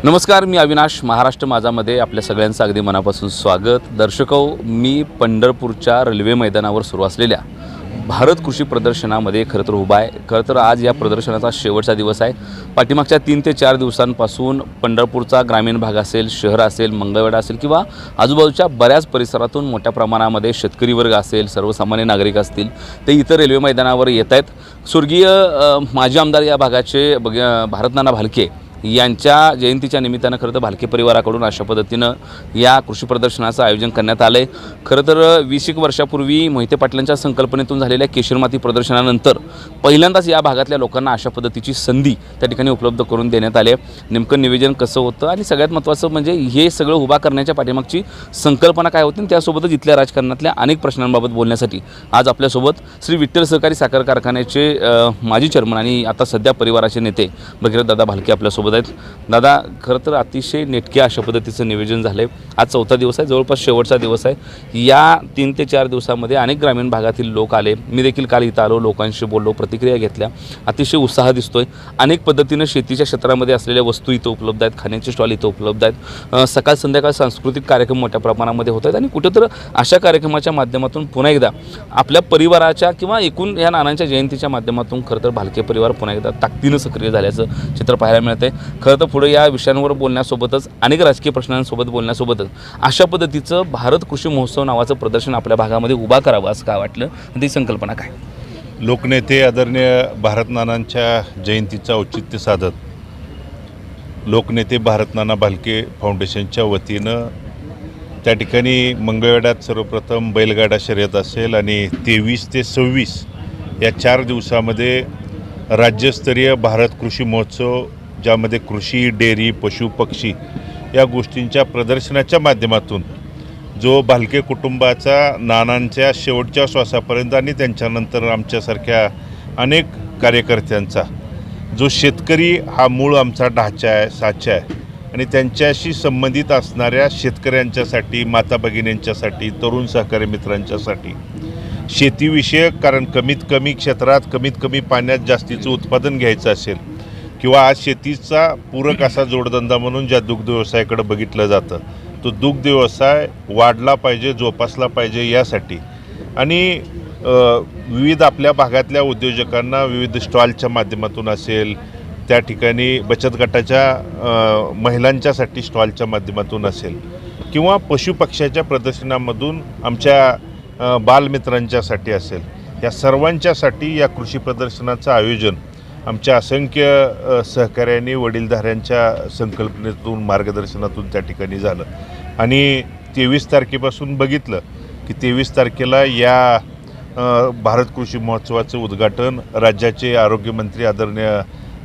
नमस्कार, मी अविनाश. महाराष्ट्र माझामध्ये आपल्या सगळ्यांचं अगदी मनापासून स्वागत. दर्शको, मी पंढरपूरच्या रेल्वे मैदानावर सुरू असलेल्या भारत कृषी प्रदर्शनामध्ये खरं तर उभा आहे. खरं तर आज या प्रदर्शनाचा शेवटचा दिवस आहे. पाठीमागच्या 3 ते 4 दिवसांपासून पंढरपूरचा ग्रामीण भाग असेल, शहर असेल, मंगळवेढा असेल किंवा आजूबाजूच्या बऱ्याच परिसरातून मोठ्या प्रमाणामध्ये शेतकरी वर्ग असेल, सर्वसामान्य नागरिक असतील, ते इतर रेल्वे मैदानावर येत आहेत. स्वर्गीय माजी आमदार या भागाचे भारतनाना भालके यांच्या जयंतीच्या निमित्तानं खरं तर भालके परिवाराकडून अशा पद्धतीनं या कृषी प्रदर्शनाचं आयोजन करण्यात आलं आहे. खरं तर 20 वर्षापूर्वी मोहिते पाटलांच्या संकल्पनेतून झालेल्या केशरमाती प्रदर्शनानंतर पहिल्यांदाच या भागातल्या लोकांना अशा पद्धतीची संधी त्या ठिकाणी उपलब्ध करून देण्यात आली आहे. नेमकं नियोजन कसं होतं आणि सगळ्यात महत्त्वाचं म्हणजे हे सगळं उभा करण्याच्या पाठीमागची संकल्पना काय होती, त्यासोबतच इथल्या राजकारणातल्या अनेक प्रश्नांबाबत बोलण्यासाठी आज आपल्यासोबत श्री विठ्ठल सहकारी साखर कारखान्याचे माजी चेअरमन आणि आता सध्या परिवाराचे नेते भगीरथदादा भालके आपल्यासोबत आहेत. दादा, खरं तर अतिशय नेटक्या अशा पद्धतीचं नियोजन झालं आहे. आज 4था दिवस आहे, जवळपास शेवटचा दिवस आहे. या 3 ते 4 दिवसामध्ये अनेक ग्रामीण भागातील लोक आले. मी देखील काल इथं आलो, लोकांशी बोललो, प्रतिक्रिया घेतल्या. अतिशय उत्साह दिसतोय. अनेक पद्धतीनं शेतीच्या क्षेत्रामध्ये असलेल्या वस्तू इथं उपलब्ध आहेत, खाण्याचे स्टॉल इथं उपलब्ध आहेत. सकाळ संध्याकाळ सांस्कृतिक कार्यक्रम मोठ्या प्रमाणामध्ये होत आहेत आणि कुठेतरी अशा कार्यक्रमाच्या माध्यमातून पुन्हा एकदा आपल्या परिवाराच्या किंवा एकूण या नानांच्या जयंतीच्या माध्यमातून खरं तर भालके परिवार पुन्हा एकदा ताकदीनं सक्रिय झाल्याचं चित्र पाहायला मिळतं आहे. खरं तर पुढे या विषयांवर बोलण्यासोबतच अनेक राजकीय प्रश्नांसोबत बोलण्यासोबतच अशा पद्धतीचं भारत कृषी महोत्सव नावाचं प्रदर्शन आपल्या भागामध्ये उभा करावं असं काय वाटलं, ती संकल्पना काय? लोकनेते आदरणीय भारतनानांच्या जयंतीचं औचित्य साधत लोकनेते भारतनाना भालके फाउंडेशनच्या वतीनं त्या ठिकाणी मंगळवेढ्यात सर्वप्रथम बैलगाडा शर्यत असेल आणि 23 ते 26 या 4 दिवसामध्ये राज्यस्तरीय भारत कृषी महोत्सव, ज्यामध्ये कृषी, डेअरी, पशु, पक्षी या गोष्टींच्या प्रदर्शनाच्या माध्यमातून जो भालके कुटुंबाचा नानांच्या शेवटच्या श्वासापर्यंत आणि त्यांच्यानंतर आमच्यासारख्या अनेक कार्यकर्त्यांचा जो शेतकरी हा मूळ आमचा ढाचा आहे, साचा आहे आणि त्यांच्याशी संबंधित असणाऱ्या शेतकऱ्यांच्यासाठी, माता भगिनींच्यासाठी, तरुण सहकारी मित्रांच्यासाठी शेतीविषयक, कारण कमीत कमी क्षेत्रात कमीत कमी पाण्यात जास्तीचं उत्पादन घ्यायचं असेल किंवा आज शेतीचा पूरक असा जोडधंदा म्हणून ज्या दुग्ध व्यवसायाकडे बघितलं जातं, तो दुग्ध व्यवसाय वाढला पाहिजे, जोपासला पाहिजे यासाठी आणि विविध आपल्या भागातल्या उद्योजकांना विविध स्टॉलच्या माध्यमातून असेल, त्या ठिकाणी बचत गटाच्या महिलांच्यासाठी स्टॉलच्या माध्यमातून असेल किंवा पशुपक्ष्याच्या प्रदर्शनामधून आमच्या बालमित्रांच्यासाठी असेल, या सर्वांच्यासाठी या कृषी प्रदर्शनाचं आयोजन आमच्या असंख्य सहकार्यांनी, वडीलधाऱ्यांच्या संकल्पनेतून, मार्गदर्शनातून त्या ठिकाणी झालं आणि 23 तारखेपासून बघितलं की 23 तारखेला या भारत कृषी महोत्सवाचं उद्घाटन राज्याचे आरोग्यमंत्री आदरणीय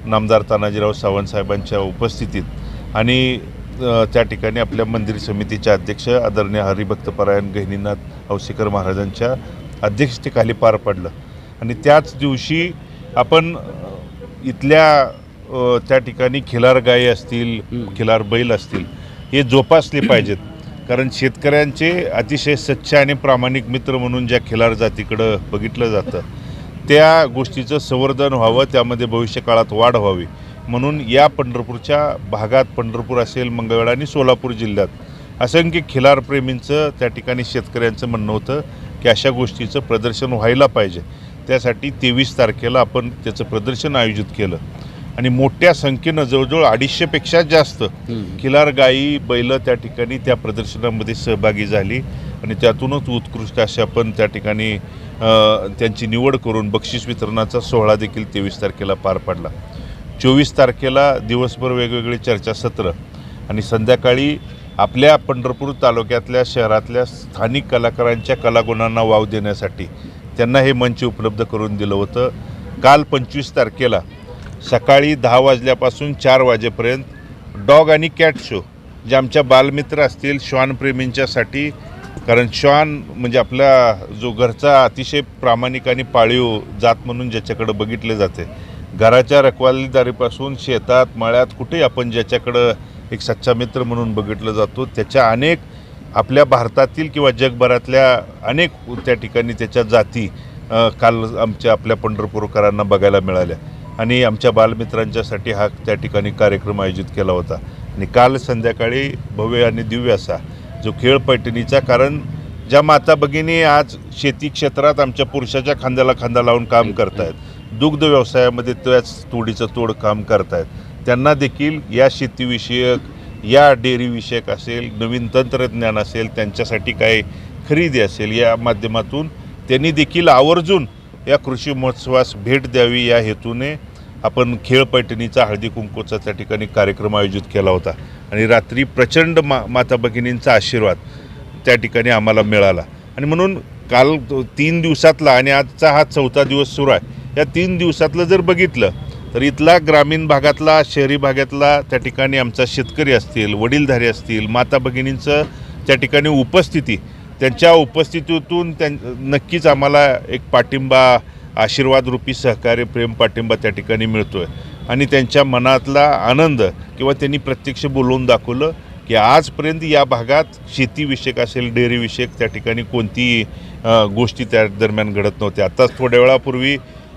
नामदार तानाजीराव सावंत साहेबांच्या उपस्थितीत आणि त्या ठिकाणी आपल्या मंदिर समितीचे अध्यक्ष आदरणीय हरिभक्तपरायण गहिनीनाथ औसेकर महाराजांच्या अध्यक्षतेखाली पार पडलं आणि त्याच दिवशी आपण इथल्या त्या ठिकाणी खिलार गायी असतील, खिलार बैल असतील, हे जोपासले पाहिजेत. कारण शेतकऱ्यांचे अतिशय सच्च आणि प्रामाणिक मित्र म्हणून ज्या खिलार जातीकडं बघितलं जातं, त्या गोष्टीचं संवर्धन व्हावं, त्यामध्ये भविष्यकाळात वाढ व्हावी म्हणून या पंढरपूरच्या भागात, पंढरपूर असेल, मंगळवेढा आणि सोलापूर जिल्ह्यात असंख्य खिलारप्रेमींचं, त्या ठिकाणी शेतकऱ्यांचं म्हणणं होतं की अशा गोष्टीचं प्रदर्शन व्हायला पाहिजे. त्यासाठी 23 तारखेला आपण त्याचं प्रदर्शन आयोजित केलं आणि मोठ्या संख्येनं जवळजवळ 250पेक्षा जास्त खिलार गायी, बैलं त्या ठिकाणी त्या प्रदर्शनामध्ये सहभागी झाली आणि त्यातूनच उत्कृष्ट अशा आपण त्या ठिकाणी त्यांची निवड करून बक्षीस वितरणाचा सोहळा देखील 23 तारखेला पार पडला. 24 तारखेला दिवसभर वेगवेगळे चर्चासत्र आणि संध्याकाळी आपल्या पंढरपूर तालुक्यातल्या, शहरातल्या स्थानिक कलाकारांच्या कलागुणांना वाव देण्यासाठी त्यांना हे मंच उपलब्ध करून दिलं होतं. काल 25 तारखेला सकाळी 10 वाजल्यापासून 4 वाजेपर्यंत डॉग आणि कॅट शो, जे आमच्या बालमित्र असतील, श्वानप्रेमींच्यासाठी, कारण श्वान म्हणजे आपला जो घरचा अतिशय प्रामाणिक आणि पाळीव जात म्हणून ज्याच्याकडे बघितले जाते, घराच्या रखवालदारीपासून शेतात, मळ्यात, कुठेही आपण ज्याच्याकडं एक सच्चा मित्र म्हणून बघितलं जातो, त्याच्या अनेक आपल्या भारतातील किंवा जगभरातल्या अनेक त्या ठिकाणी त्याच्या जाती काल आपल्या पंढरपूरकरांना बघायला मिळाल्या आणि आमच्या बालमित्रांच्यासाठी हा त्या ठिकाणी कार्यक्रम आयोजित केला होता आणि काल संध्याकाळी भव्य आणि दिव्य असा जो खेळ पैठणीचा, कारण ज्या माता भगिनी आज शेती क्षेत्रात आमच्या पुरुषाच्या खांद्याला खांदा लावून काम करत आहेत, दुग्ध व्यवसायामध्ये त्याच तोडीचं तोड काम करत आहेत, त्यांना देखील या शेतीविषयक, या डेअरीविषयक असेल, नवीन तंत्रज्ञान असेल, त्यांच्यासाठी काय खरेदी असेल, या माध्यमातून त्यांनी देखील आवर्जून या कृषी महोत्सवास भेट द्यावी या हेतूने आपण खेळ पैठणीचा हळदी कुंकूचा त्या ठिकाणी कार्यक्रम आयोजित केला होता. आणि रात्री प्रचंड माता भगिनींचा आशीर्वाद त्या ठिकाणी आम्हाला मिळाला. आणि म्हणून काल 3 दिवसातला आणि आजचा हा 4था दिवस सुरू आहे, या 3 दिवसातलं जर बघितलं तर इथला ग्रामीण भागातला, शहरी भागातला त्या ठिकाणी आमचा शेतकरी असतील, वडीलधारी असतील, माता भगिनींचं त्या ठिकाणी उपस्थिती, त्यांच्या उपस्थितीतून नक्कीच आम्हाला एक पाठिंबा, आशीर्वादरूपी सहकार्य, प्रेम पाठिंबा त्या ठिकाणी मिळतो आहे. आणि त्यांच्या मनातला आनंद किंवा त्यांनी प्रत्यक्ष बोलवून दाखवलं की आजपर्यंत या भागात शेतीविषयक असेल, डेअरीविषयक त्या ठिकाणी कोणतीही गोष्टी त्या दरम्यान घडत नव्हत्या. आत्ताच थोड्या वेळापूर्वी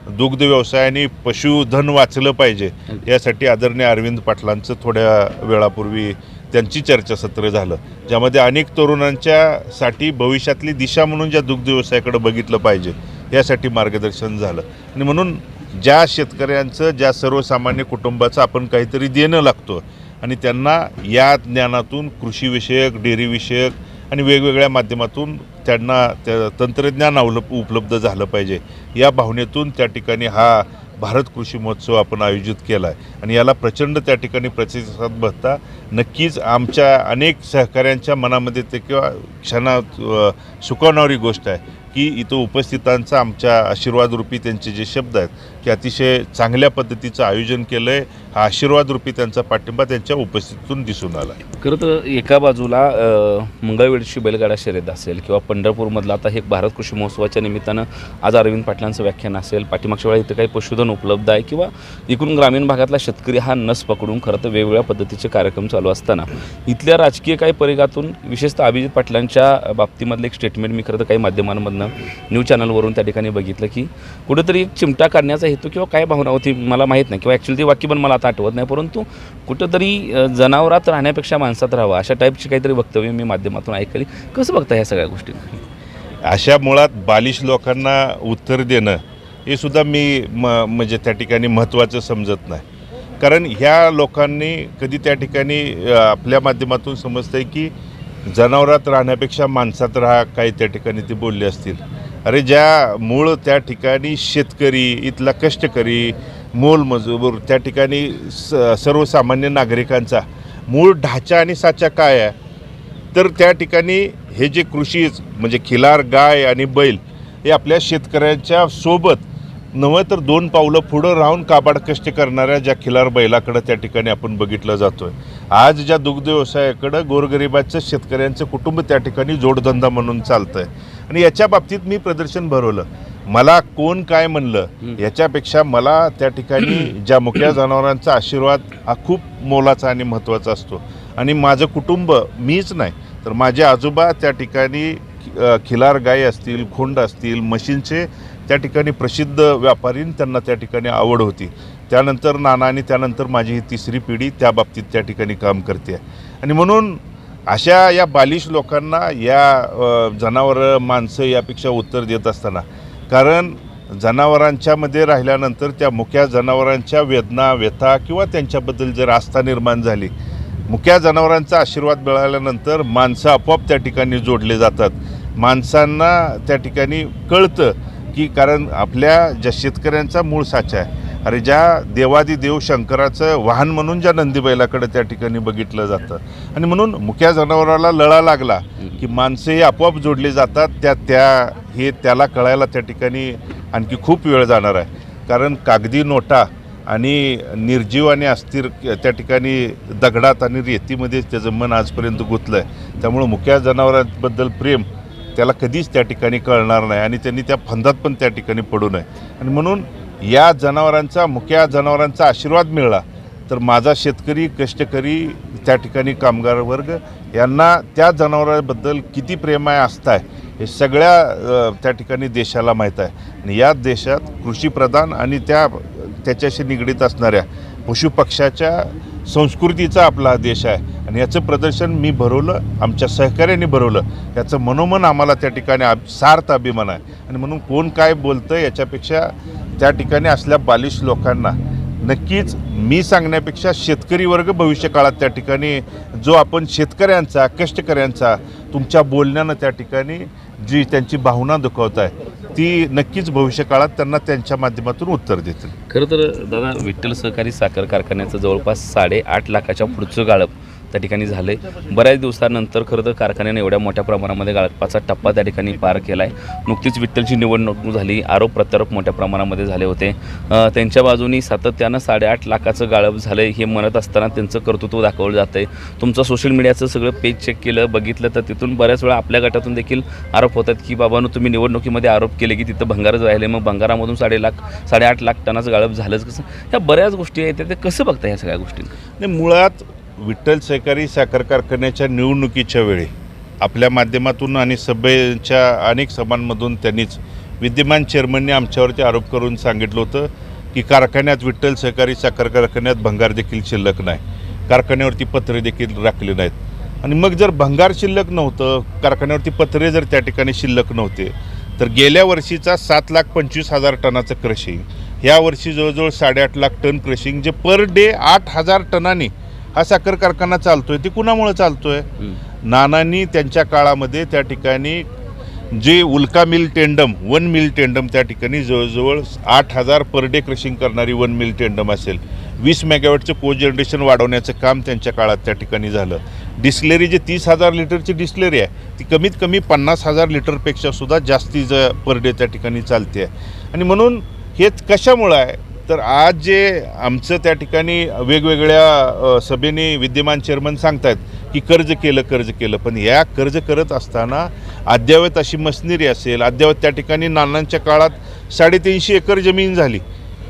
दुग्ध व्यवसायाने पशुधन वाचलं पाहिजे यासाठी आदरणीय अरविंद पाटलांचं थोड्या वेळापूर्वी त्यांची चर्चासत्र झालं, ज्यामध्ये अनेक तरुणांच्यासाठी भविष्यातली दिशा म्हणून ज्या दुग्ध व्यवसायाकडे बघितलं पाहिजे यासाठी मार्गदर्शन झालं. आणि म्हणून ज्या शेतकऱ्यांचं, ज्या सर्वसामान्य कुटुंबाचं आपण काहीतरी देणं लागतो आणि त्यांना या ज्ञानातून कृषीविषयक, डेअरीविषयक आणि वेगवेगळ्या माध्यमातून त्यांना तंत्रज्ञान उपलब्ध झालं पाहिजे या भावनेतून त्या ठिकाणी हा भारत कृषी महोत्सव आपण आयोजित केला आहे. आणि याला प्रचंड त्या ठिकाणी प्रतिसाद बघता नक्कीच आमच्या अनेक सहकाऱ्यांच्या मनामध्ये ते किंवा क्षणात सुकावणारी गोष्ट आहे की इथं उपस्थितांचा आमच्या आशीर्वादरूपी त्यांचे जे शब्द आहेत की अतिशय चांगल्या पद्धतीचं आयोजन केलं आहे. हा आशीर्वादरूपी त्यांचा पाठिंबा त्यांच्या उपस्थितीतून दिसून आला. खरं तर एका बाजूला मंगळवेढची बैलगाडा शर्यत असेल किंवा पंढरपूरमधला आता हे भारत कृषी महोत्सवाच्या निमित्तानं आज अरविंद पाटलांचं व्याख्यान असेल, पाठीमागच्या वेळा इथं काही पशुधन उपलब्ध आहे किंवा एकूण ग्रामीण भागातला शेतकरी हा नस पकडून खरं तर वेगवेगळ्या पद्धतीचे कार्यक्रम चालू असताना इथल्या राजकीय काही परिघातून विशेषतः अभिजित पाटलांच्या बाबतीमधलं एक स्टेटमेंट मी खरं तर काही माध्यमांमधनं न्यूज चॅनलवरून त्या ठिकाणी बघितलं की कुठेतरी एक चिमटा काढण्याचा हेतू किंवा काय भावना होती मला माहीत नाही, किंवा ॲक्च्युली ते वाक्य पण मला आता आठवत नाही, परंतु कुठंतरी जनावरात राहण्यापेक्षा माणसात राहावं अशा टाईपची काहीतरी वक्तव्य मी माध्यमातून ऐकली. कसं बघता ह्या सगळ्या गोष्टी? अशा मुळात बालिश लोकांना उत्तर देणं हे सुद्धा मी म्हणजे त्या ठिकाणी महत्त्वाचं समजत नाही. कारण ह्या लोकांनी कधी त्या ठिकाणी आपल्या माध्यमातून समजतं आहे की जनावरात राहण्यापेक्षा माणसात राहा, काही त्या ठिकाणी ते बोलले असतील. अरे ज्या मूळ त्या ठिकाणी शेतकरी, इथला कष्टकरी, मोलमजूर, त्या ठिकाणी सर्वसामान्य नागरिकांचा मूळ ढाचा आणि साचा काय आहे, तर त्या ठिकाणी हे जे कृषी म्हणजे खिलार गाय आणि बैल हे आपल्या शेतकऱ्यांच्या सोबत नव्हे तर 2 पावलं पुढं राहून काबाड कष्ट करणाऱ्या ज्या खिलार बैलाकडं त्या ठिकाणी आपण बघितलं जातो आहे. आज ज्या दुग्ध व्यवसायाकडं गोरगरिबाचं शेतकऱ्यांचं कुटुंब त्या ठिकाणी जोडधंदा म्हणून चालतं आहे. आणि याच्या बाबतीत मी प्रदर्शन भरवलं. मला कोण काय म्हणलं याच्यापेक्षा मला त्या ठिकाणी ज्या मुक्या जनावरांचा आशीर्वाद हा खूप मोलाचा आणि महत्त्वाचा असतो. आणि माझं कुटुंब, मीच नाही तर माझे आजोबा त्या ठिकाणी खिलार गाय असतील, खोंड असतील, म्हशींचे त्या ठिकाणी प्रसिद्ध व्यापारी, त्यांना त्या ठिकाणी आवड होती. त्यानंतर नाना आणि त्यानंतर माझी ही 3री पिढी त्या बाबतीत त्या ठिकाणी काम करते. आणि म्हणून अशा या बालिश लोकांना या जनावरं, माणसं यापेक्षा उत्तर देत असताना, कारण जनावरांच्यामध्ये राहिल्यानंतर त्या मुक्या जनावरांच्या वेदना, व्यथा किंवा त्यांच्याबद्दल जर आस्था निर्माण झाली, मुक्या जनावरांचा आशीर्वाद मिळाल्यानंतर माणसं आपोआप त्या ठिकाणी जोडले जातात. माणसांना त्या ठिकाणी कळतं की कारण आपल्या ज्या शेतकऱ्यांचा मूळ साचा आहे, अरे ज्या देवादिदेव शंकराचं वाहन म्हणून ज्या नंदीबैलाकडे त्या ठिकाणी बघितलं जातं. आणि म्हणून मुक्या जनावराला लळा लागला की माणसं हे आपोआप जोडले जातात. हे त्याला कळायला त्या ठिकाणी आणखी खूप वेळ जाणार आहे. कारण कागदी नोटा आणि निर्जीव आणि अस्थिर त्या ठिकाणी दगडात आणि रेतीमध्ये त्याचं मन आजपर्यंत गुंतलं आहे. त्यामुळं मुक्या जनावरांबद्दल प्रेम त्याला कधीच त्या ठिकाणी कळणार नाही आणि त्यांनी त्या फंदात पण त्या ठिकाणी पडू नये. आणि म्हणून या जनावरांचा, मुक्या जनावरांचा आशीर्वाद मिळाला तर माझा शेतकरी, कष्टकरी, त्या ठिकाणी कामगार वर्ग यांना त्या जनावरांबद्दल किती प्रेम आहे, आस्था आहे, हे सगळ्या त्या ठिकाणी देशाला माहीत आहे. आणि या देशात कृषीप्रधान आणि त्याच्याशी निगडीत असणाऱ्या पशुपक्ष्याच्या संस्कृतीचा आपला हा देश आहे आणि याचं प्रदर्शन मी भरवलं, आमच्या सहकार्याने भरवलं. याचं मनोमन आम्हाला त्या ठिकाणी सार्थ अभिमान आहे. आणि म्हणून कोण काय बोलतं याच्यापेक्षा त्या ठिकाणी असल्या बालिश लोकांना नक्कीच मी सांगण्यापेक्षा शेतकरी वर्ग भविष्य काळात त्या ठिकाणी जो आपण शेतकऱ्यांचा कष्टकऱ्यांचा तुमच्या बोलण्यानं त्या ठिकाणी जी त्यांची भावना दुखवत आहे ती नक्कीच भविष्य काळात त्यांना त्यांच्या माध्यमातून उत्तर देतील. खरं तर दादा, विठ्ठल सहकारी साखर कारखान्याचं जवळपास 8.5 लाखाच्या पुढचं गाळप त्या ठिकाणी झालं आहे. बऱ्याच दिवसानंतर खरं तर कारखान्याने एवढ्या मोठ्या प्रमाणामध्ये गाळपाचा टप्पा त्या ठिकाणी पार केला आहे. नुकतीच विठ्ठलची निवडणूक झाली, आरोप प्रत्यारोप मोठ्या प्रमाणामध्ये झाले होते. त्यांच्या बाजूनी सातत्यानं 8.5 लाखाचं गाळप झालं आहे हे म्हणत असताना त्यांचं कर्तृत्व दाखवलं जातं आहे. तुमचं सोशल मीडियाचं सगळं पेज चेक केलं, बघितलं तर तिथून बऱ्याच वेळा आपल्या गटातून देखील आरोप होतात की बाबांनो तुम्ही निवडणुकीमध्ये आरोप केले की तिथं भंगारच राहिले, मग भंगारामधून 8.5 लाख टनाचं गाळप झालंच कसं? ह्या बऱ्याच गोष्टी आहेत, ते कसं बघता ह्या सगळ्या गोष्टी? आणि मुळात विठ्ठल सहकारी साखर कारखान्याच्या निवडणुकीच्या वेळी आपल्या माध्यमातून आणि सभेच्या अनेक सभांमधून त्यांनीच विद्यमान चेअरमनने आमच्यावरती आरोप करून सांगितलं होतं की कारखान्यात विठ्ठल सहकारी साखर कारखान्यात भंगार देखील शिल्लक नाही, कारखान्यावरती पत्रे देखील राखले नाहीत. आणि मग जर भंगार शिल्लक नव्हतं, कारखान्यावरती पत्रे जर त्या ठिकाणी शिल्लक नव्हते, तर गेल्या वर्षीचा 7,25,000 टनाचं क्रशिंग, ह्या वर्षी जवळजवळ 8.5 लाख टन क्रशिंग, जे पर डे 8,000 टनांनी हा साखर कारखाना चालतोय. ते कुणामुळे चालतोय? नानांनी त्यांच्या काळामध्ये त्या ठिकाणी जे उल्का मिल टेंडम 1 मिल टेंडम त्या ठिकाणी जवळजवळ 8,000 पर डे क्रशिंग करणारी 1 मिल टेंडम असेल, 20 मेगावॅटचं को जनरेशन वाढवण्याचं काम त्यांच्या काळात त्या ठिकाणी झालं. डिस्टिलरी जे 30,000 लिटरची डिस्टिलरी आहे ती कमीत कमी 50,000 लिटरपेक्षा सुद्धा जास्तीचं पर डे त्या ठिकाणी चालते आहे. आणि म्हणून हे कशामुळं आहे तर आज जे आमचं त्या ठिकाणी वेगवेगळ्या सभेने विद्यमान चेअरमन सांगतात की कर्ज केलं, पण या कर्ज करत असताना अद्ययावत अशी मशिनरी असेल, अद्ययावत त्या ठिकाणी नानांच्या काळात 350 एकर जमीन झाली.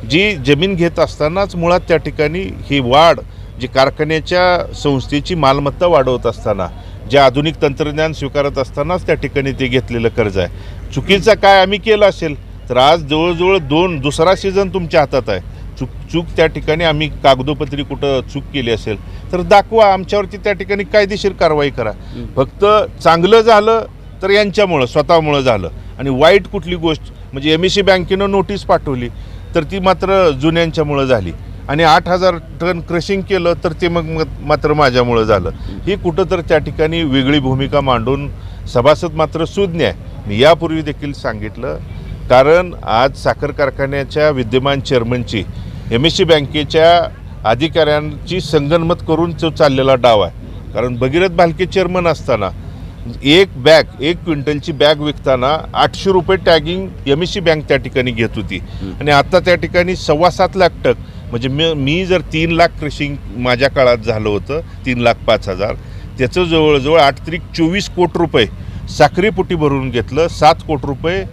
जी जमीन घेत असतानाच मुळात त्या ठिकाणी ही वाढ जी कारखान्याच्या संस्थेची मालमत्ता वाढवत असताना जे आधुनिक तंत्रज्ञान स्वीकारत असतानाच त्या ठिकाणी ते घेतलेलं कर्ज आहे. चुकीचं काय आम्ही केलं असेल तर आज जवळजवळ दुसरा सीझन तुमच्या हातात आहे. चूक त्या ठिकाणी आम्ही कागदोपत्री कुठं चूक केली असेल तर दाखवा, आमच्यावरती त्या ठिकाणी कायदेशीर कारवाई करा. फक्त चांगलं झालं तर यांच्यामुळं स्वतःमुळं झालं आणि वाईट कुठली गोष्ट म्हणजे MEC बँकेनं नोटीस पाठवली तर ती मात्र जुन्यांच्यामुळं झाली आणि 8,000 टन क्रशिंग केलं तर ते मग मात्र माझ्यामुळं झालं. ही कुठं तर त्या ठिकाणी वेगळी भूमिका मांडून सभासद मात्र सुज्ञ आहे. मी यापूर्वी देखील सांगितलं, कारण आज साखर कारखान्याच्या विद्यमान चेअरमनची MEC बँकेच्या अधिकाऱ्यांची संगनमत करून तो चाललेला डाव आहे. कारण भगीरथ भालके चेअरमन असताना एक क्विंटलची बॅग विकताना 800 रुपये टॅगिंग MEC बँक त्या ठिकाणी घेत होती आणि आता त्या ठिकाणी 7.25 लाख टन म्हणजे मी जर 3 लाख क्रशिंग माझ्या काळात झालं होतं 3,05,000, त्याचं जवळजवळ 8-24 कोटी रुपये साखरेपोटी भरून घेतलं. 7 कोटी रुपये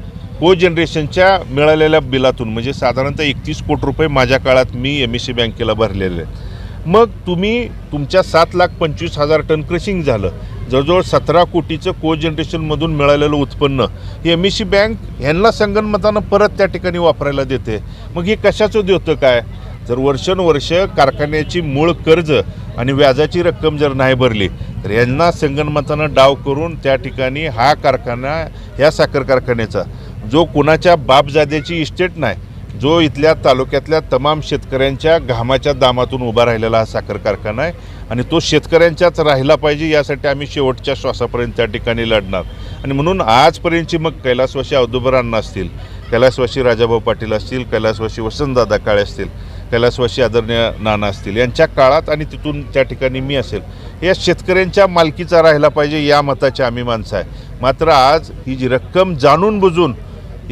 को जनरेशनच्या मिळालेल्या बिलातून म्हणजे साधारणतः 31 कोटी रुपये माझ्या काळात मी MEC बँकेला भरलेले आहेत. मग तुम्ही तुमच्या 7,25,000 टन क्रशिंग झालं, जवळजवळ 17 कोटीचं को जनरेशनमधून मिळालेलं उत्पन्न हे MEC बँक ह्यांना संगनमतानं परत त्या ठिकाणी वापरायला देते. मग हे कशाचं देतं काय? जर वर्षानुवर्ष कारखान्याची मूळ कर्ज आणि व्याजाची रक्कम जर नाही भरली तर यांना संगनमतानं डाव करून त्या ठिकाणी हा कारखाना, ह्या साखर कारखान्याचा जो कुणाच्या बापजाद्याची इस्टेट नाही, जो इथल्या तालुक्यातल्या तमाम शेतकऱ्यांच्या घामाच्या दामातून उभा राहिलेला हा साखर कारखाना आहे आणि तो शेतकऱ्यांच्याच राहिला पाहिजे यासाठी आम्ही शेवटच्या श्वासापर्यंत त्या ठिकाणी लढणार. आणि म्हणून आजपर्यंतची मग कैलासवासी औदुंबरांना असतील, कैलासवासी राजाभाऊ पाटील असतील, कैलासवासी वसंतदादा काळे असतील, कैलासवासी आदरणीय नाना असतील, यांच्या काळात आणि तिथून त्या ठिकाणी मी असेल, या शेतकऱ्यांच्या मालकीचा राहिला पाहिजे या मताचे आम्ही माणसं आहे. मात्र आज ही जी रक्कम जाणून बुजून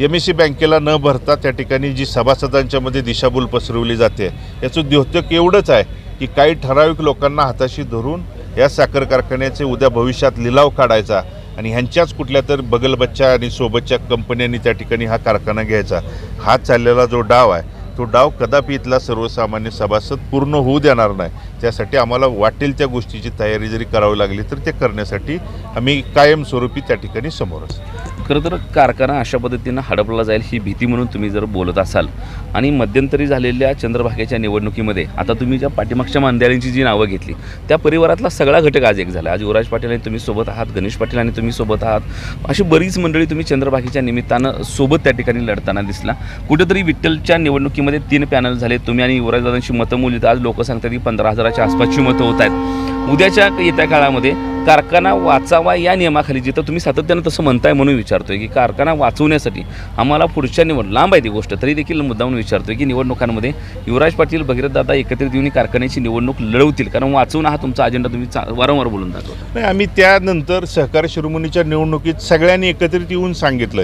MEC बँकेला न भरता त्या ठिकाणी जी सभासदांच्यामध्ये दिशाभूल पसरवली जाते याचं द्योतक एवढंच आहे की काही ठराविक लोकांना हाताशी धरून या साखर कारखान्याचे उद्या भविष्यात लिलाव काढायचा आणि ह्यांच्याच कुठल्या तर बगलबच्चा आणि सोबतच्या कंपन्यांनी त्या ठिकाणी हा कारखाना घ्यायचा, हा चाललेला जो डाव आहे तो डाव कदापि इथला सर्वसामान्य सभासद पूर्ण होऊ देणार नाही. त्यासाठी आम्हाला वाटेल त्या गोष्टीची तयारी जरी करावी लागली तर ते करण्यासाठी आम्ही कायमस्वरूपी त्या ठिकाणी समोर असतो. खरं तर कारखाना अशा पद्धतीनं हडपला जाईल ही भीती म्हणून तुम्ही जर बोलत असाल आणि मध्यंतरी झालेल्या चंद्रभागेच्या निवडणुकीमध्ये आता तुम्ही ज्या पाठीमागच्या मांदियाळींची जी नावं घेतली त्या परिवारातला सगळा घटक आज एक झाला. आज युवराज पाटील आणि तुम्ही सोबत आहात, गणेश पाटील आणि तुम्ही सोबत आहात, अशी बरीच मंडळी तुम्ही चंद्रभागेच्या निमित्तानं सोबत त्या ठिकाणी लढताना दिसला. कुठेतरी विठ्ठलच्या निवडणुकीमध्ये 3 पॅनल झाले, तुम्ही आणि युवराजदादांची मतं मोजली. आज लोक सांगतात की 15,000च्या आसपासची मतं होत आहेत. उद्याच्या येत्या काळामध्ये कारखाना वाचावा या नियमाखाली जिथं तुम्ही सातत्यानं तसं म्हणताय म्हणून विचारतोय की कारखाना वाचवण्यासाठी आम्हाला पुढच्या लांब आहे ती गोष्ट तरी देखील मुद्दामून विचारतोय की निवडणुकांमध्ये युवराज पाटील, भगीरथदादा एकत्रित येऊन कारखान्याची निवडणूक लढवतील, कारण वाचवणं हा तुमचा अजेंडा तुम्ही वारंवार बोलून दाखवता. नाही, आम्ही त्यानंतर सहकार शिरोमणीच्या निवडणुकीत सगळ्यांनी एकत्रित येऊन सांगितलं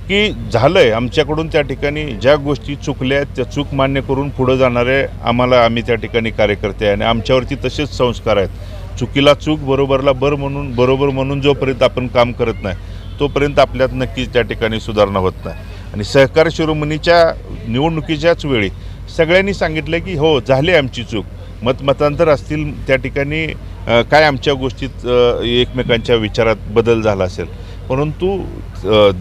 की झालं आहे आमच्याकडून त्या ठिकाणी ज्या गोष्टी चुकल्या आहेत त्या चूक मान्य करून पुढं जाणारे आम्ही त्या ठिकाणी कार्यकर्ते आहे आणि आमच्यावरती तसेच संस्कार आहेत. चुकीला चूक, बरोबरला बरोबर म्हणून जोपर्यंत आपण काम करत नाही तोपर्यंत आपल्यात नक्कीच त्या ठिकाणी सुधारणा होत नाही. आणि सहकार शिरोमणीच्या निवडणुकीच्याच वेळी सगळ्यांनी सांगितलं की हो झाली आमची चूक, मतांतर असतील त्या ठिकाणी काय आमच्या गोष्टीत एकमेकांच्या विचारात बदल झाला असेल, परंतु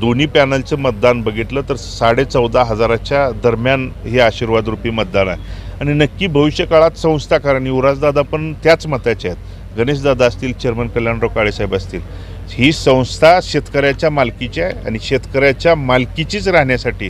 दोन्ही पॅनलचं मतदान बघितलं तर 14,500च्या दरम्यान हे आशीर्वादरूपी मतदान आहे. आणि नक्की भविष्यकाळात संस्थाकारांनी युवराजदादा पण त्याच मताचे आहेत, गणेशदादा असतील, चेअरमन कल्याणराव काळेसाहेब असतील, ही संस्था शेतकऱ्याच्या मालकीची आहे आणि शेतकऱ्याच्या मालकीचीच राहण्यासाठी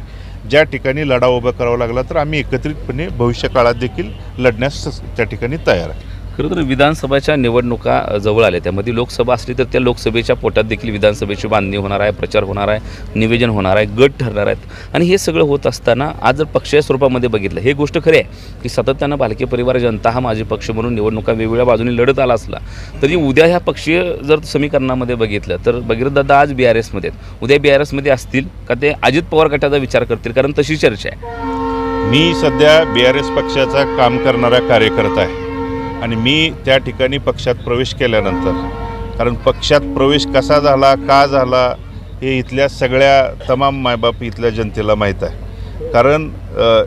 ज्या ठिकाणी लढा उभा करावा लागला तर आम्ही एकत्रितपणे भविष्यकाळात देखील लढण्यास त्या ठिकाणी तयार आहे. खरं तर विधानसभाच्या निवडणुका जवळ आल्या, त्यामध्ये लोकसभा असली तर त्या लोकसभेच्या पोटात देखील विधानसभेची बांधणी होणार आहे, प्रचार होणार आहे, निवेदन होणार आहे, गट ठरणार आहेत. आणि हे सगळं होत असताना आज जर पक्षीय स्वरूपामध्ये बघितलं, हे गोष्ट खरी आहे की सातत्यानं भालके परिवार, जनता हा माझे पक्ष म्हणून निवडणुका वेगवेगळ्या बाजूने लढत आला असला तरी उद्या ह्या पक्षीय जर समीकरणामध्ये बघितलं तर भगीरथदादा आज BRSमध्ये आहेत, उद्या BRSमध्ये असतील का ते अजित पवार गटाचा विचार करतील, कारण तशी चर्चा आहे. मी सध्या BRS पक्षाचा काम करणारा कार्यकर्ता आहे आणि मी त्या ठिकाणी पक्षात प्रवेश केल्यानंतर, कारण पक्षात प्रवेश कसा झाला, का झाला हे इथल्या सगळ्या तमाम मायबाप इथल्या जनतेला माहीत आहे. कारण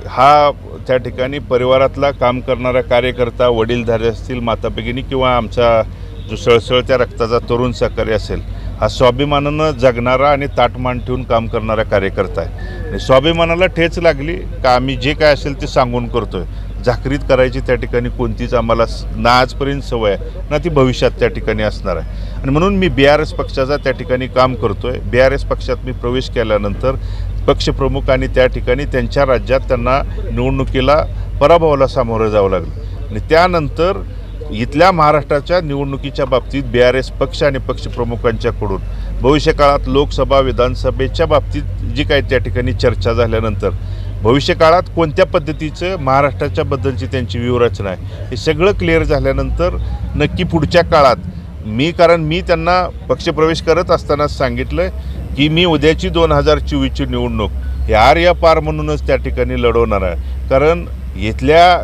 हा त्या ठिकाणी परिवारातला काम करणारा कार्यकर्ता, वडीलधारी असतील, माता भगिनी किंवा आमचा जो सळसळत्या रक्ताचा तरुण सहकारी असेल, हा स्वाभिमानानं जगणारा आणि ताटमान ठेवून काम करणारा कार्यकर्ता आहे. आणि स्वाभिमानाला ठेच लागली का आम्ही जे काय असेल ते सांगून करतोय. झाकरीत करायची त्या ठिकाणी कोणतीच आम्हाला ना आजपर्यंत सवय आहे ना ती भविष्यात त्या ठिकाणी असणार आहे. आणि म्हणून मी BRS पक्षाचा त्या ठिकाणी काम करतोय. BRS पक्षात मी प्रवेश केल्यानंतर पक्षप्रमुख आणि त्या ठिकाणी त्यांच्या राज्यात त्यांना निवडणुकीला पराभवाला सामोरं जावं लागलं आणि त्यानंतर इथल्या महाराष्ट्राच्या निवडणुकीच्या बाबतीत BRS पक्ष आणि पक्षप्रमुखांच्याकडून भविष्यकाळात लोकसभा, विधानसभेच्या बाबतीत जी काही त्या ठिकाणी चर्चा झाल्यानंतर भविष्यकाळात कोणत्या पद्धतीचं महाराष्ट्राच्या बद्दलची त्यांची व्यूहरचना आहे हे सगळं क्लिअर झाल्यानंतर नक्की पुढच्या काळात कारण मी त्यांना पक्षप्रवेश करत असतानाच सांगितलं की मी उद्याची 2024ची निवडणूक हे आर पार म्हणूनच त्या ठिकाणी लढवणार आहे. कारण इथल्या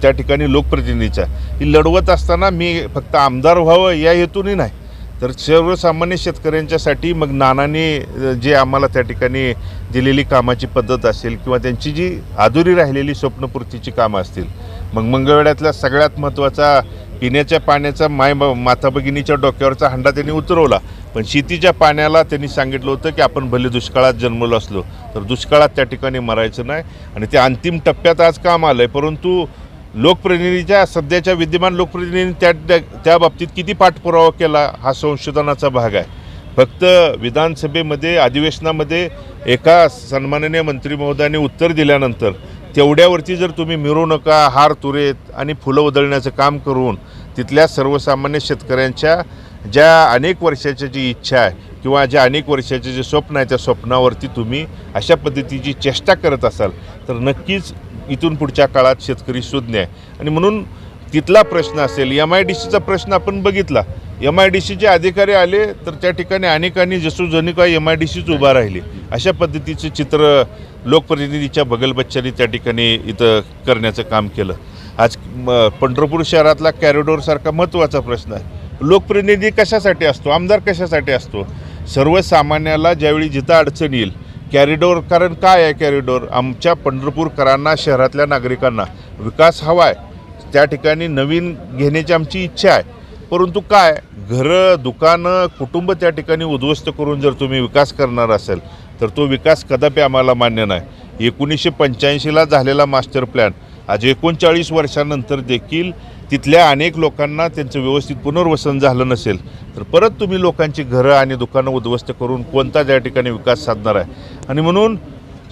त्या ठिकाणी लोकप्रतिनिधीचा ही लढवत असताना मी फक्त आमदार व्हावं या हेतूने नाही तर सर्वसामान्य शेतकऱ्यांच्यासाठी मग नानांनी जे आम्हाला त्या ठिकाणी दिलेली कामाची पद्धत असेल किंवा त्यांची जी अधुरी राहिलेली स्वप्नपूर्तीची कामं असतील, मग मंगळवेढ्यातल्या सगळ्यात महत्त्वाचा पिण्याच्या पाण्याचा माता भगिनीच्या डोक्यावरचा हंडा त्यांनी उतरवला, पण शेतीच्या पाण्याला त्यांनी सांगितलं होतं की आपण भले दुष्काळात जन्मलो असलो तर दुष्काळात त्या ठिकाणी मरायचं नाही. आणि ते अंतिम टप्प्यात आज काम आलं आहे, परंतु लोकप्रतिनिधीच्या सध्याच्या विद्यमान लोकप्रतिनिधींनी त्या बाबतीत किती पाठपुरावा केला हा संशोधनाचा भाग आहे. फक्त विधानसभेमध्ये अधिवेशनामध्ये एका सन्माननीय मंत्री महोदयाने उत्तर दिल्यानंतर तेवढ्यावरती जर तुम्ही मिरवणुका, हार तुरेत आणि फुलं उधळण्याचं काम करून तिथल्या सर्वसामान्य शेतकऱ्यांच्या ज्या अनेक वर्षाची जी इच्छा आहे किंवा ज्या अनेक वर्षाचे जे स्वप्न आहे त्या स्वप्नावरती तुम्ही अशा पद्धतीची चेष्टा करत असाल तर नक्कीच इथून पुढच्या काळात शेतकरी शून्य आहे. आणि म्हणून तिथला प्रश्न असेल, MIDCचा प्रश्न आपण बघितला, MIDCचे अधिकारी आले तर त्या ठिकाणी अनेकांनी जसोजणी MIDCच उभा राहिली, अशा पद्धतीचं चित्र लोकप्रतिनिधीच्या बगलबच्च्यांनी त्या ठिकाणी इथं करण्याचं काम केलं. आज पंढरपूर शहरातला कॅरिडॉरसारखा महत्त्वाचा प्रश्न आहे. लोकप्रतिनिधी कशासाठी असतो, आमदार कशासाठी असतो? सर्वसामान्याला ज्यावेळी जिथं अडचण येईल कॅरिडॉर, कारण काय आहे कॅरिडॉर? आमच्या पंढरपूरकरांना, शहरातल्या नागरिकांना विकास हवा आहे, त्या ठिकाणी नवीन घेण्याची आमची इच्छा आहे, परंतु काय घरं, दुकानं, कुटुंब त्या ठिकाणी उद्ध्वस्त करून जर तुम्ही विकास करणार असेल तर तो विकास कदापि आम्हाला मान्य नाही. 1985ला झालेला मास्टर प्लॅन आज 39 वर्षानंतर देखील तिथल्या अनेक लोकांना त्यांचं व्यवस्थित पुनर्वसन झालं नसेल तर परत तुम्ही लोकांची घरं आणि दुकानं उद्ध्वस्त करून कोणता त्या ठिकाणी विकास साधणार आहे. आणि म्हणून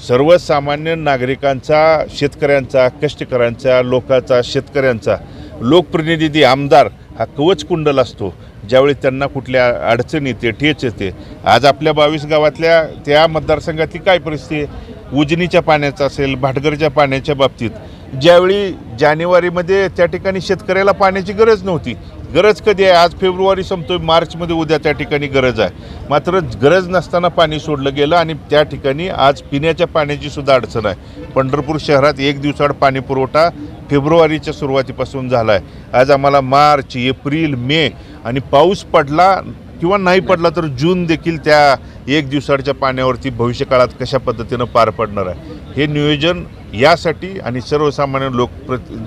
सर्वसामान्य नागरिकांचा, शेतकऱ्यांचा, कष्टकऱ्यांचा, लोकांचा, शेतकऱ्यांचा लोकप्रतिनिधी आमदार हा कवचकुंडल असतो. ज्यावेळी त्यांना कुठल्या अडचण येते, ठेच येते. आज आपल्या 22 गावातल्या त्या मतदारसंघातली काय परिस्थिती आहे? उजनीच्या पाण्याचं असेल, भाटघरच्या पाण्याच्या बाबतीत ज्यावेळी जानेवारीमध्ये त्या ठिकाणी शेतकऱ्याला पाण्याची गरज नव्हती. गरज कधी आहे? आज फेब्रुवारी संपतोय, मार्चमध्ये उद्या त्या ठिकाणी गरज आहे. मात्र गरज नसताना पाणी सोडलं गेलं आणि त्या ठिकाणी आज पिण्याच्या पाण्याची सुद्धा अडचण आहे. पंढरपूर शहरात 1 दिवसाआड पाणी पुरवठा फेब्रुवारीच्या सुरुवातीपासून झाला आहे. आज आम्हाला मार्च, एप्रिल, मे आणि पाऊस पडला किंवा नाही पडला तर जून देखील त्या 1 दिवसाच्या पाण्यावरती भविष्यकाळात कशा पद्धतीनं पार पडणार आहे हे नियोजन यासाठी आणि सर्वसामान्य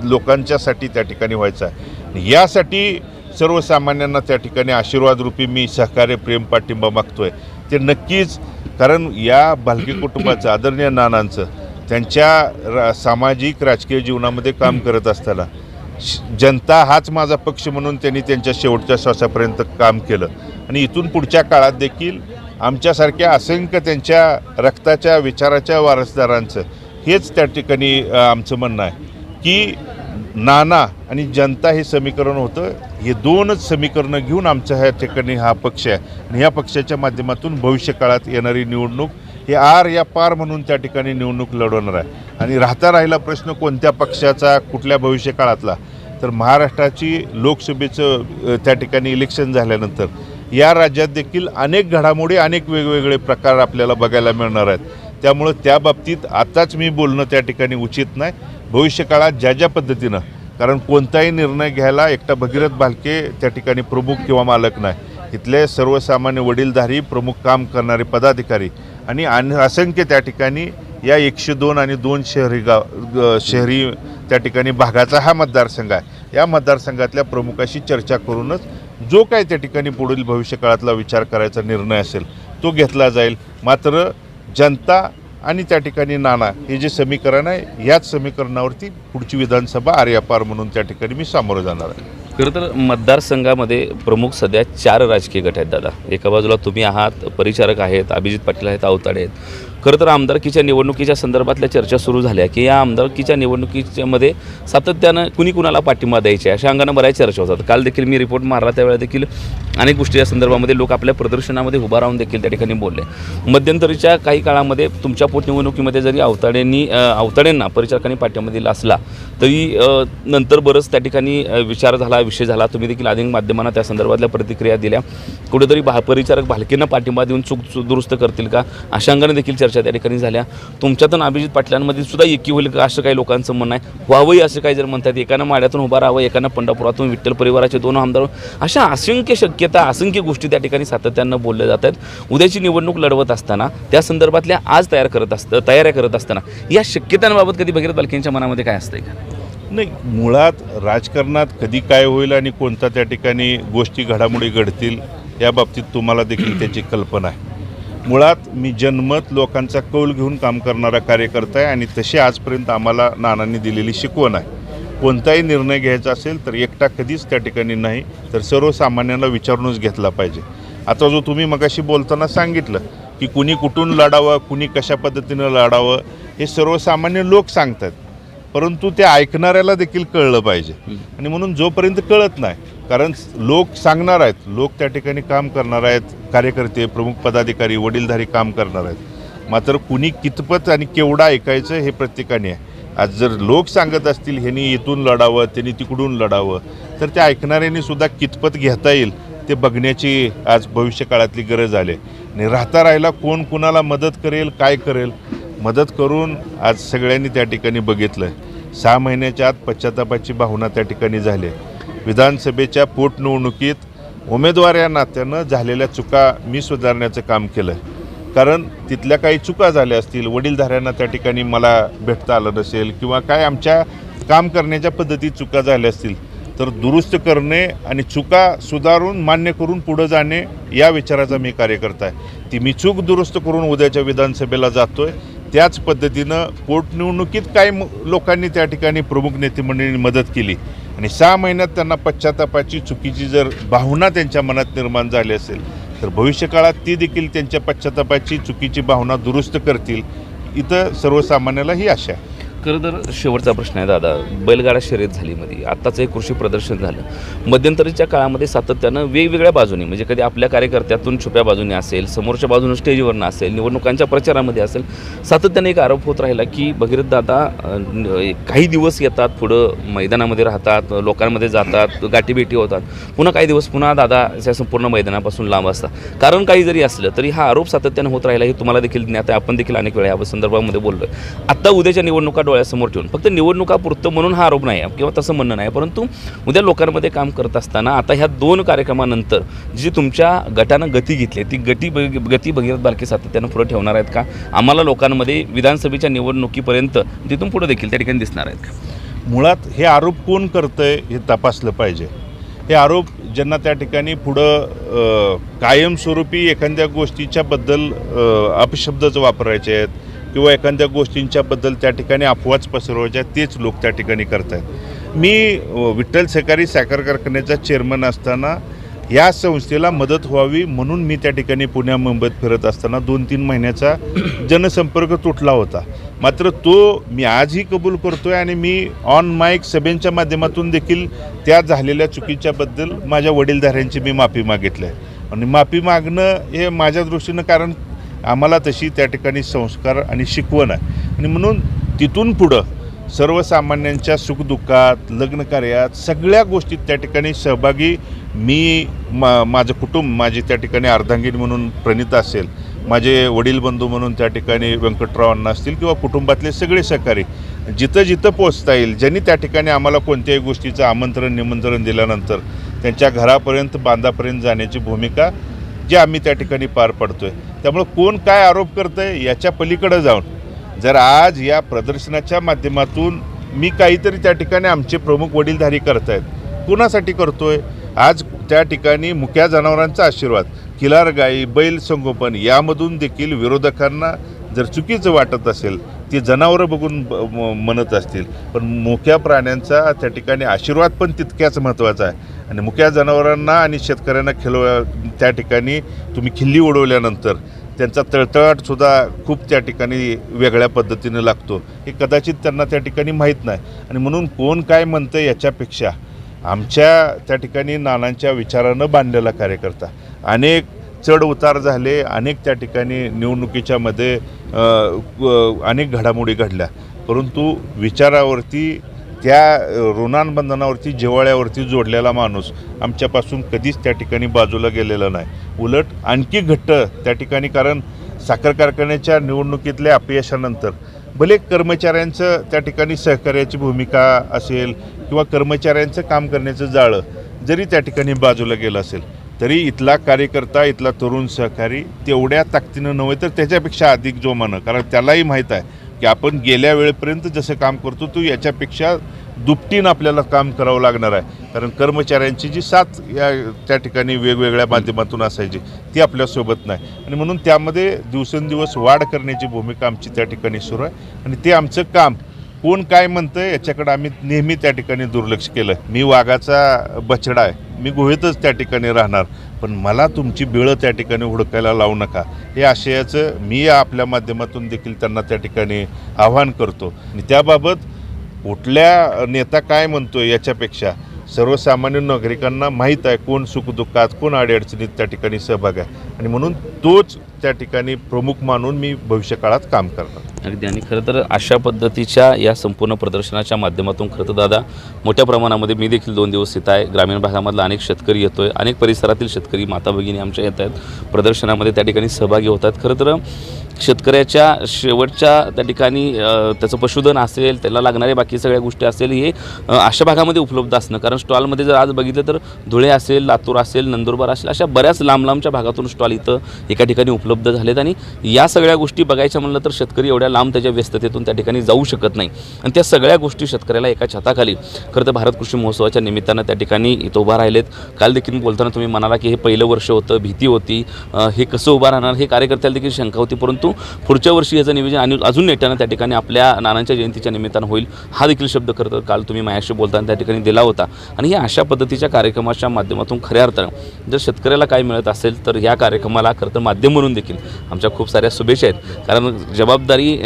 लोकांच्यासाठी त्या ठिकाणी व्हायचं आहे. यासाठी सर्वसामान्यांना त्या ठिकाणी आशीर्वादरूपी मी सहकार्य, प्रेम, पाठिंबा मागतोय. ते नक्कीच, कारण या भालके कुटुंबाचं, आदरणीय नानांचं त्यांच्या सामाजिक राजकीय जीवनामध्ये काम करत असताना जनता हाच माझा पक्ष म्हणून त्यांनी त्यांच्या शेवटच्या श्वासापर्यंत काम केलं. आणि इथून पुढच्या काळात देखील आमच्यासारख्या असंख्य त्यांच्या रक्ताच्या, विचाराच्या वारसदारांचं हेच त्या ठिकाणी आमचं म्हणणं आहे की नाना आणि जनता हे समीकरण होतं. हे दोनच समीकरणं घेऊन आमच्या ह्या ठिकाणी हा पक्ष आहे. आणि ह्या पक्षाच्या माध्यमातून भविष्यकाळात येणारी निवडणूक हे आर या पार म्हणून त्या ठिकाणी निवडणूक लढवणार आहे. आणि राहिला प्रश्न कोणत्या पक्षाचा, कुठल्या भविष्यकाळातला, तर महाराष्ट्राची लोकसभेचं त्या ठिकाणी इलेक्शन झाल्यानंतर या राज्यात देखील अनेक घडामोडी, अनेक वेगवेगळे प्रकार आपल्याला बघायला मिळणार आहेत. त्यामुळं त्या बाबतीत आताच मी बोलणं त्या ठिकाणी उचित नाही. भविष्यकाळात ज्या पद्धतीनं, कारण कोणताही निर्णय घ्यायला एकटा भगीरथ भालके त्या ठिकाणी प्रमुख किंवा मालक नाही. इथले सर्वसामान्य वडीलधारी, प्रमुख काम करणारे पदाधिकारी आणि असंख्य त्या ठिकाणी या 102 आणि 2 शहरी त्या ठिकाणी भागाचा हा मतदारसंघ आहे. या मतदारसंघातल्या प्रमुखाशी चर्चा करूनच जो काय त्या ठिकाणी पुढील भविष्यकाळातला विचार करायचा निर्णय असेल तो घेतला जाईल. मात्र जनता आणि त्या ठिकाणी नाना हे जे समीकरण आहे, याच समीकरणावरती पुढची विधानसभा आर्यापार म्हणून त्या ठिकाणी मी सामोरं जाणार आहे. खरं तर मतदारसंघामध्ये प्रमुख सध्या 4 राजकीय गट आहेत दादा. एका बाजूला तुम्ही आहात, परिचारक आहेत, अभिजित पाटील आहेत, अवताडे आहेत. खरं तर आमदारकीच्या निवडणुकीच्या संदर्भातल्या चर्चा सुरू झाल्या की या आमदारकीच्या निवडणुकीमध्ये सातत्यानं कुणी कुणाला पाठिंबा द्यायचे अशा अंगानं बऱ्याच चर्चा होतात. काल देखील मी रिपोर्ट मारला त्यावेळेला देखील अनेक गोष्टी या संदर्भामध्ये लोक आपल्या प्रदर्शनामध्ये उभा राहून देखील त्या ठिकाणी बोलले. मध्यंतरीच्या काही काळामध्ये तुमच्या पोटनिवडणुकीमध्ये जरी अवताडेंना परिचारकांनी पाठिंबा दिला असला तरी नंतर बरंच त्या ठिकाणी विचार झाला, विषय झाला. तुम्ही देखील अनेक माध्यमांना त्या संदर्भातल्या प्रतिक्रिया दिल्या. कुठेतरी परिचारक भालकेंना पाठिंबा देऊन चूक दुरुस्त करतील का अशा अंगाने देखील चर्चा त्या ठिकाणी झाल्या. तुमच्यातून अभिजित पाटलांमध्ये सुद्धा एकी होईल का असं काही लोकांचं म्हणणं आहे. व्हावंही असं काही जर म्हणतात, एकानं माड्यातून उभा राहावं, एकानं पंढरपुरातून विठ्ठल परिवाराचे 2 आमदार, अशा असंख्य शक्यता, असंख्य गोष्टी त्या ठिकाणी सातत्यानं बोलल्या जात आहेत. उद्याची निवडणूक लढवत असताना त्या संदर्भातल्या आज तयाऱ्या करत असताना या शक्यतांबाबत कधी भगीरथ भालकेंच्या मनामध्ये काय असतंय का? नाही, मुळात राजकारणात कधी काय होईल आणि कोणत्या त्या ठिकाणी गोष्टी, घडामोडी घडतील या बाबतीत तुम्हाला देखील त्याची कल्पना आहे. मुळात मी जन्मत लोकांचा कौल घेऊन काम करणारा कार्यकर्ता आहे आणि तशी आजपर्यंत आम्हाला नानांनी दिलेली शिकवण आहे. कोणताही निर्णय घ्यायचा असेल तर एकटा कधीच त्या ठिकाणी नाही, तर सर्वसामान्यांना विचारूनच घेतला पाहिजे. आता जो तुम्ही मगाशी बोलताना सांगितलं की कुणी कुठून लढावं, कुणी कशा पद्धतीनं लढावं, हे सर्वसामान्य लोक सांगतात. परंतु ते ऐकणाऱ्याला देखील कळलं पाहिजे. आणि म्हणून जोपर्यंत कळत नाही, कारण लोक सांगणार आहेत, लोक त्या ठिकाणी काम करणार आहेत, कार्यकर्ते, प्रमुख पदाधिकारी, वडीलधारी काम करणार आहेत. मात्र कुणी कितपत आणि केवढं ऐकायचं हे प्रत्येकाने आहे. आज जर लोक सांगत असतील ह्यांनी इथून लढावं, त्यांनी तिकडून लढावं, तर त्या ऐकणाऱ्यांनी सुद्धा कितपत घेता येईल ते बघण्याची आज भविष्यकाळातली गरज आहे. आणि राहिला कोण कुणाला मदत करेल, काय करेल, मदत करून आज सगळ्यांनी त्या ठिकाणी बघितलं आहे. 6 महिन्याच्या आत पश्चातापाची भावना त्या ठिकाणी झाली. विधानसभेच्या पोटनिवडणुकीत उमेदवार या नात्यानं झालेल्या चुका मी सुधारण्याचं काम केलं आहे. कारण तिथल्या काही चुका झाल्या असतील, वडीलधाऱ्यांना त्या ठिकाणी मला भेटता आलं नसेल किंवा काय आमच्या काम करण्याच्या पद्धतीत चुका झाल्या असतील तर दुरुस्त करणे आणि चुका सुधारून मान्य करून पुढं जाणे या विचाराचा मी कार्यकर्ता आहे. ती मी चूक दुरुस्त करून उद्याच्या विधानसभेला जातो आहे. त्याच पद्धतीनं पोटनिवडणुकीत काही लोकांनी त्या ठिकाणी प्रमुख नेते मंडळींनी मदत केली आणि 6 महिन्यात त्यांना पश्चातापाची चुकीची जर भावना त्यांच्या मनात निर्माण झाली असेल तर भविष्यकाळात ती देखील त्यांच्या पश्चातापाची चुकीची भावना दुरुस्त करतील. इथं सर्वसामान्याला ही आशा आहे. खरं तर शेवटचा प्रश्न आहे दादा, बैलगाडा शर्यत झाली मध्ये, आत्ताचं एक कृषी प्रदर्शन झालं, मध्यंतरीच्या काळामध्ये सातत्यानं वेगवेगळ्या बाजूनी, म्हणजे कधी आपल्या कार्यकर्त्यातून छुप्या बाजूने असेल, समोरच्या बाजूनं स्टेजवरनं असेल, निवडणुकांच्या प्रचारामध्ये असेल, सातत्याने एक आरोप होत राहिला की भगीरथ दादा काही दिवस येतात, पुढं मैदानामध्ये राहतात, लोकांमध्ये जातात, गाठीभेटी होतात, पुन्हा काही दिवस पुन्हा दादा त्या संपूर्ण मैदानापासून लांब असतात. कारण काही जरी असलं तरी हा आरोप सातत्यानं होत राहिला, हे तुम्हाला देखील ज्ञात आहे, आपण देखील अनेक वेळा या संदर्भामध्ये बोललो आहे. आत्ता उद्याच्या निवडणुका डोळ्यासमोर ठेवून, फक्त निवडणुकापुरतं म्हणून हा आरोप नाही किंवा तसं म्हणणं नाही, परंतु उद्या लोकांमध्ये काम करत असताना आता ह्या 2 कार्यक्रमानंतर जी तुमच्या गटानं गती घेतली ती गती भगीरथ बालके सातत्यानं पुढे ठेवणार आहेत का? आम्हाला लोकांमध्ये विधानसभेच्या निवडणुकीपर्यंत तिथून पुढे देखील त्या ठिकाणी दिसणार आहेत का? मुळात हे आरोप कोण करतंय हे तपासलं पाहिजे. हे आरोप ज्यांना त्या ठिकाणी पुढं कायमस्वरूपी एखाद्या गोष्टीच्याबद्दल अपशब्दच वापरायचे आहेत किंवा एखाद्या गोष्टींच्याबद्दल त्या ठिकाणी अफवाच पसरवायच्या, तेच लोक त्या ठिकाणी करत आहेत. मी विठ्ठल सहकारी साखर कारखान्याचा चेअरमन असताना या संस्थेला मदत व्हावी म्हणून मी त्या ठिकाणी पुण्या मुंबईत फिरत असताना 2-3 महिन्याचा जनसंपर्क तुटला होता. मात्र तो मी आजही कबूल करतो आहे आणि मी ऑन माईक सभेच्या माध्यमातून देखील त्या झालेल्या चुकीच्याबद्दल माझ्या वडीलधाऱ्यांची मी माफी मागितली आहे. आणि माफी मागणं हे माझ्या दृष्टीनं, कारण आम्हाला तशी त्या ठिकाणी संस्कार आणि शिकवण आहे आणि म्हणून तिथून पुढं सर्वसामान्यांच्या सुखदुःखात, लग्नकार्यात, सगळ्या गोष्टीत त्या ठिकाणी सहभागी मी, माझं कुटुंब, माझी त्या ठिकाणी अर्धांगिनी म्हणून प्रणिता असेल, माझे वडील बंधू म्हणून त्या ठिकाणी व्यंकटराव अण्णा असतील किंवा कुटुंबातले सगळे सहकारी, जिथं जिथं पोचता येईल, ज्यांनी त्या ठिकाणी आम्हाला कोणत्याही गोष्टीचं आमंत्रण निमंत्रण दिल्यानंतर त्यांच्या घरापर्यंत बांधापर्यंत जाण्याची भूमिका जे आम्ही त्या ठिकाणी पार पडतो आहे. त्यामुळं कोण काय आरोप करतं आहे याच्या पलीकडं जाऊन जर आज या प्रदर्शनाच्या माध्यमातून मी काहीतरी त्या ठिकाणी आमचे प्रमुख वडीलधारी करत आहेत, कोणासाठी करतो आहे? आज त्या ठिकाणी मुक्या जनावरांचा आशीर्वाद, खिलार गाई, बैल संगोपन यामधून देखील विरोधकांना जर चुकीचं वाटत असेल, ती जनावरं बघून म्हणत असतील, पण मुक्या प्राण्यांचा त्या ठिकाणी आशीर्वाद पण तितक्याच महत्त्वाचा आहे. आणि मुक्या जनावरांना आणि शेतकऱ्यांना त्या ठिकाणी तुम्ही खिल्ली उडवल्यानंतर त्यांचा तळतळाटसुद्धा खूप त्या ठिकाणी वेगळ्या पद्धतीनं लागतो, हे कदाचित त्यांना त्या ठिकाणी माहीत नाही. आणि म्हणून कोण काय म्हणतं याच्यापेक्षा आमच्या त्या ठिकाणी नानांच्या विचारानं बांधलेला कार्यकर्ता, अनेक चढ उतार झाले, अनेक त्या ठिकाणी निवडणुकीच्यामध्ये अनेक घडामोडी घडल्या, परंतु विचारावरती, त्या ऋणानुबंधनावरती, जिव्हाळ्यावरती जोडलेला माणूस आमच्यापासून कधीच त्या ठिकाणी बाजूला गेलेला नाही. उलट आणखी घट्ट त्या ठिकाणी, कारण साखर कारखान्याच्या निवडणुकीतल्या अपयशानंतर भले कर्मचाऱ्यांचं त्या ठिकाणी सहकार्याची भूमिका असेल किंवा कर्मचाऱ्यांचं काम करण्याचं जाळं जरी त्या ठिकाणी बाजूला गेलं असेल, तरी इथला कार्यकर्ता, इथला तरुण सहकारी तेवढ्या ताकदीनं नव्हे तर त्याच्यापेक्षा अधिक जोमानं, कारण त्यालाही माहीत आहे की आपण गेल्या वेळेपर्यंत जसं काम करतो तो याच्यापेक्षा दुपटीनं आपल्याला काम करावं लागणार आहे. कारण कर्मचाऱ्यांची जी साथ या त्या ठिकाणी वेगवेगळ्या माध्यमातून असायची ती आपल्यासोबत नाही, आणि म्हणून त्यामध्ये दिवसेंदिवस वाढ करण्याची भूमिका आमची त्या ठिकाणी सुरू आहे. आणि ते आमचं काम कोण काय म्हणतं याच्याकडं आम्ही नेहमी त्या ठिकाणी दुर्लक्ष केलं. मी वाघाचा बछडा आहे, मी गुहेतच त्या ठिकाणी राहणार, पण मला तुमची बिळं त्या ठिकाणी हुडकायला लावू नका, हे आशयाचं मी आपल्या माध्यमातून देखील त्यांना त्या ठिकाणी आवाहन करतो. आणि त्याबाबत कुठल्या नेता काय म्हणतो याच्यापेक्षा सर्वसामान्य नागरिकांना माहीत आहे कोण सुखदुःखात, कोण अडीअडचणीत त्या ठिकाणी सहभाग आहे, आणि म्हणून तोच त्या ठिकाणी प्रमुख मानून मी भविष्यकाळात काम करणार. अगदी. आणि खरं तर अशा पद्धतीच्या या संपूर्ण प्रदर्शनाच्या माध्यमातून खरं तर दादा मोठ्या प्रमाणामध्ये मी देखील 2 दिवस येत आहे, ग्रामीण भागामधला अनेक शेतकरी येतो आहे, अनेक परिसरातील शेतकरी माता भगिनी आमच्या येत आहेत प्रदर्शनामध्ये, त्या ठिकाणी सहभागी होतात. खरं तर शेतकऱ्याच्या शेवटच्या त्या ठिकाणी त्याचं पशुधन असेल, त्याला लागणारे बाकी सगळ्या गोष्टी असेल, हे अशा भागामध्ये उपलब्ध असणं. कारण स्टॉलमध्ये जर आज बघितलं तर धुळे असेल, लातूर असेल, नंदुरबार असेल, अशा बऱ्याच लांबच्या भागातून स्टॉल इथं एका ठिकाणी उपलब्ध झालेत. आणि या सगळ्या गोष्टी बघायच्या म्हणलं तर शेतकरी एवढ्या लांब त्याच्या व्यस्ततेतून त्या ठिकाणी जाऊ शकत नाही. आणि त्या सगळ्या गोष्टी शेतकऱ्याला एका छताखाली खरं तर भारत कृषी महोत्सवाच्या निमित्तानं त्या ठिकाणी इथं उभा राहिलेत. काल देखील बोलताना तुम्ही म्हणाला की हे पहिलं वर्ष होतं, भीती होती, हे कसं उभा राहणार, हे कार्यकर्त्याला देखील शंका होती. परंतु पुढच्या वर्षी याचं नियोजन आणि अजून नेट्यानं त्या ठिकाणी आपल्या नानांच्या जयंतीच्या निमित्तानं होईल, हा देखील शब्द खरं तर काल तुम्ही माझ्याशी बोलताना त्या ठिकाणी दिला होता. आणि हे अशा पद्धतीच्या कार्यक्रमाच्या माध्यमातून खऱ्या अर्थानं जर शेतकऱ्याला काय मिळत असेल तर या कार्यक्रमाला खरं तर माध्यम म्हणून देखील आमच्या खूप साऱ्या शुभेच्छा आहेत. कारण जबाबदारी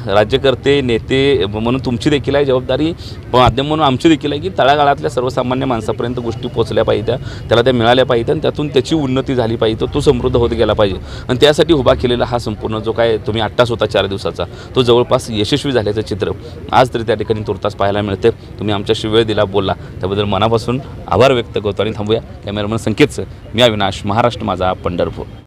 राज्यकर्ते नेते म्हणून तुमची देखील आहे, जबाबदारी माध्यम म्हणून आमची देखील आहे की तळागाळातल्या सर्वसामान्य माणसापर्यंत गोष्टी पोचल्या पाहिजे, त्याला त्या मिळाल्या पाहिजेत आणि त्यातून त्याची उन्नती झाली पाहिजे, तो समृद्ध होत गेला पाहिजे. आणि त्यासाठी उभा केलेला हा संपूर्ण जो काय तुम्ही अट्टास होता 4 दिवसाचा, तो जवळपास यशस्वी झाल्याचं चित्र आज तरी त्या ठिकाणी तुर्तास पाहायला मिळते. तुम्ही आमच्याशी वेळ दिला, बोलला, त्याबद्दल मनापासून आभार व्यक्त करतो. आणि थांबूया. कॅमेरामन संकेतचं मी अविनाश, महाराष्ट्र माझा, पंढरपूर.